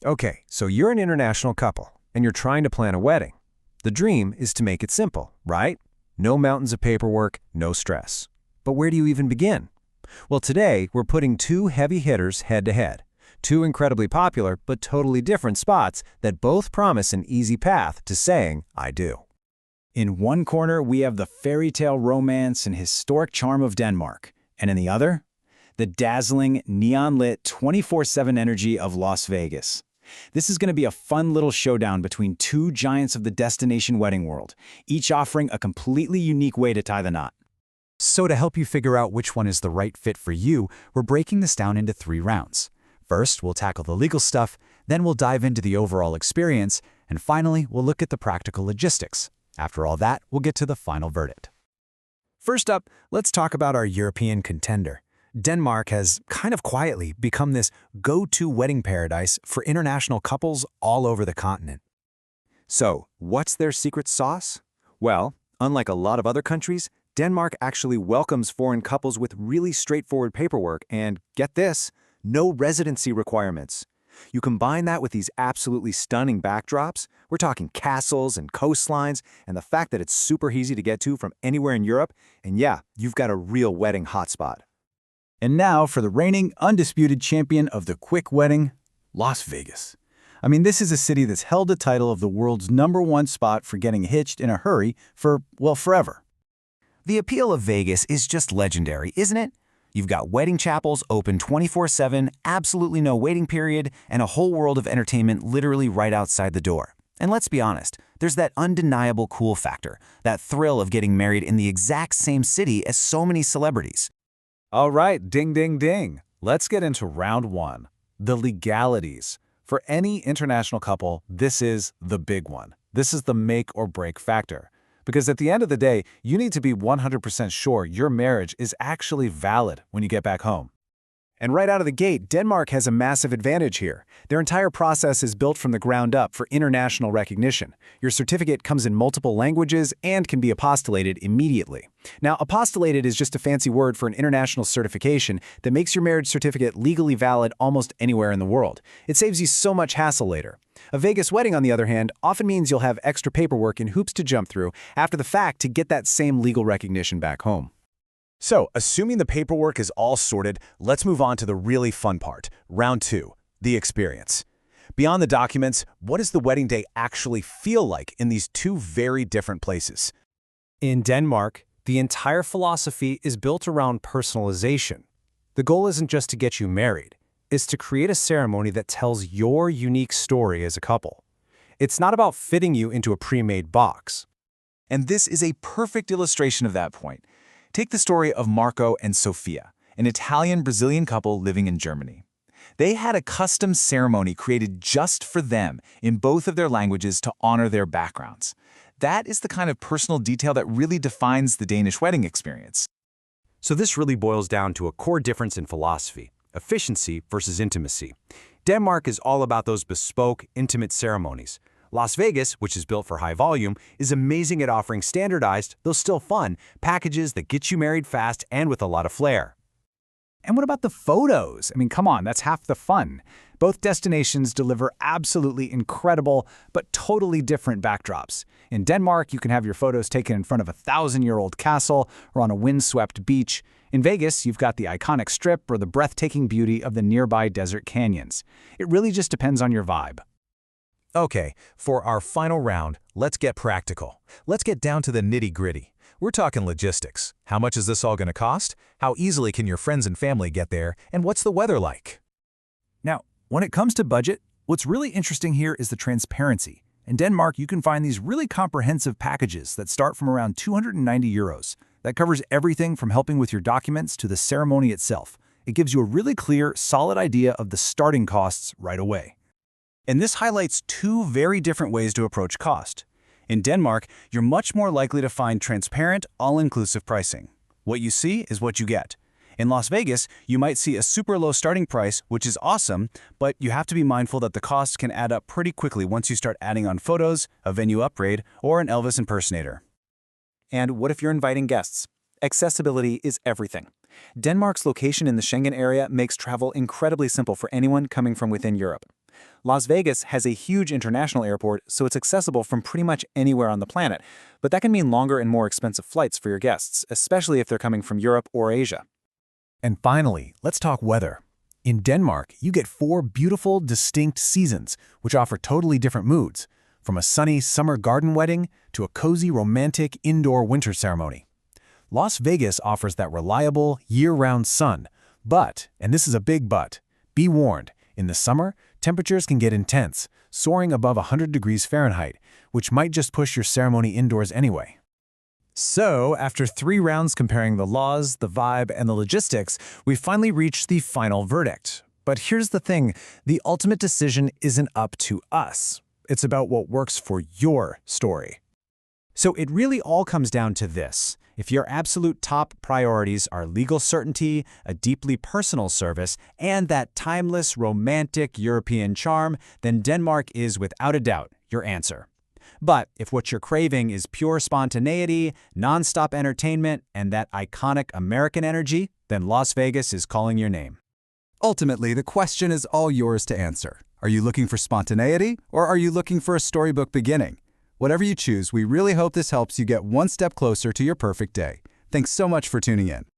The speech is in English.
Okay, so you're an international couple, and you're trying to plan a wedding. The dream is to make it simple, right? No mountains of paperwork, no stress. But where do you even begin? Well, today, we're putting two heavy hitters head-to-head. Two incredibly popular, but totally different spots that both promise an easy path to saying, I do. In one corner, we have the fairy tale romance and historic charm of Denmark, and in the other, the dazzling, neon-lit 24/7 energy of Las Vegas. This is going to be a fun little showdown between two giants of the destination wedding world, each offering a completely unique way to tie the knot. So to help you figure out which one is the right fit for you, we're breaking this down into 3 rounds. First, we'll tackle the legal stuff, then we'll dive into the overall experience, and finally, we'll look at the practical logistics. After all that, we'll get to the final verdict. First up, let's talk about our European contender. Denmark has kind of quietly become this go-to wedding paradise for international couples all over the continent. So, what's their secret sauce? Well, unlike a lot of other countries, Denmark actually welcomes foreign couples with really straightforward paperwork and, get this, no residency requirements. You combine that with these absolutely stunning backdrops, we're talking castles and coastlines, and the fact that it's super easy to get to from anywhere in Europe, and yeah, you've got a real wedding hotspot. And now for the reigning, undisputed champion of the quick wedding, Las Vegas. I mean, this is a city that's held the title of the world's #1 spot for getting hitched in a hurry for, well, forever. The appeal of Vegas is just legendary, isn't it? You've got wedding chapels open 24/7, absolutely no waiting period, and a whole world of entertainment literally right outside the door. And let's be honest, there's that undeniable cool factor, that thrill of getting married in the exact same city as so many celebrities. All right, ding, ding, ding. Let's get into round 1, the legalities. For any international couple, this is the big one. This is the make or break factor. Because at the end of the day, you need to be 100% sure your marriage is actually valid when you get back home. And right out of the gate, Denmark has a massive advantage here. Their entire process is built from the ground up for international recognition. Your certificate comes in multiple languages and can be apostilated immediately. Now, apostilated is just a fancy word for an international certification that makes your marriage certificate legally valid almost anywhere in the world. It saves you so much hassle later. A Vegas wedding, on the other hand, often means you'll have extra paperwork and hoops to jump through after the fact to get that same legal recognition back home. So, assuming the paperwork is all sorted, let's move on to the really fun part, round 2, the experience. Beyond the documents, what does the wedding day actually feel like in these two very different places? In Denmark, the entire philosophy is built around personalization. The goal isn't just to get you married, it's to create a ceremony that tells your unique story as a couple. It's not about fitting you into a pre-made box. And this is a perfect illustration of that point. Take the story of Marco and Sofia, an Italian-Brazilian couple living in Germany. They had a custom ceremony created just for them in both of their languages to honor their backgrounds. That is the kind of personal detail that really defines the Danish wedding experience. So this really boils down to a core difference in philosophy: efficiency versus intimacy. Denmark is all about those bespoke, intimate ceremonies. Las Vegas, which is built for high volume, is amazing at offering standardized, though still fun, packages that get you married fast and with a lot of flair. And what about the photos? I mean, come on, that's half the fun. Both destinations deliver absolutely incredible, but totally different backdrops. In Denmark, you can have your photos taken in front of a 1,000-year-old castle or on a windswept beach. In Vegas, you've got the iconic Strip or the breathtaking beauty of the nearby desert canyons. It really just depends on your vibe. Okay, for our final round, let's get practical. Let's get down to the nitty-gritty. We're talking logistics. How much is this all going to cost? How easily can your friends and family get there? And what's the weather like? Now, when it comes to budget, what's really interesting here is the transparency. In Denmark, you can find these really comprehensive packages that start from around €290. That covers everything from helping with your documents to the ceremony itself. It gives you a really clear, solid idea of the starting costs right away. And this highlights two very different ways to approach cost. In Denmark, you're much more likely to find transparent, all-inclusive pricing. What you see is what you get. In Las Vegas, you might see a super low starting price, which is awesome, but you have to be mindful that the costs can add up pretty quickly once you start adding on photos, a venue upgrade, or an Elvis impersonator. And what if you're inviting guests? Accessibility is everything. Denmark's location in the Schengen area makes travel incredibly simple for anyone coming from within Europe. Las Vegas has a huge international airport, so it's accessible from pretty much anywhere on the planet, but that can mean longer and more expensive flights for your guests, especially if they're coming from Europe or Asia. And finally, let's talk weather. In Denmark, you get 4 beautiful, distinct seasons, which offer totally different moods, from a sunny summer garden wedding to a cozy, romantic indoor winter ceremony. Las Vegas offers that reliable, year-round sun, but, and this is a big but, be warned, in the summer, temperatures can get intense, soaring above 100 degrees Fahrenheit, which might just push your ceremony indoors anyway. So, after 3 rounds comparing the laws, the vibe, and the logistics, we finally reached the final verdict. But here's the thing, the ultimate decision isn't up to us. It's about what works for your story. So it really all comes down to this. If your absolute top priorities are legal certainty, a deeply personal service, and that timeless, romantic European charm, then Denmark is without a doubt your answer. But if what you're craving is pure spontaneity, non-stop entertainment, and that iconic American energy, then Las Vegas is calling your name. Ultimately, the question is all yours to answer. Are you looking for spontaneity, or are you looking for a storybook beginning? Whatever you choose, we really hope this helps you get one step closer to your perfect day. Thanks so much for tuning in.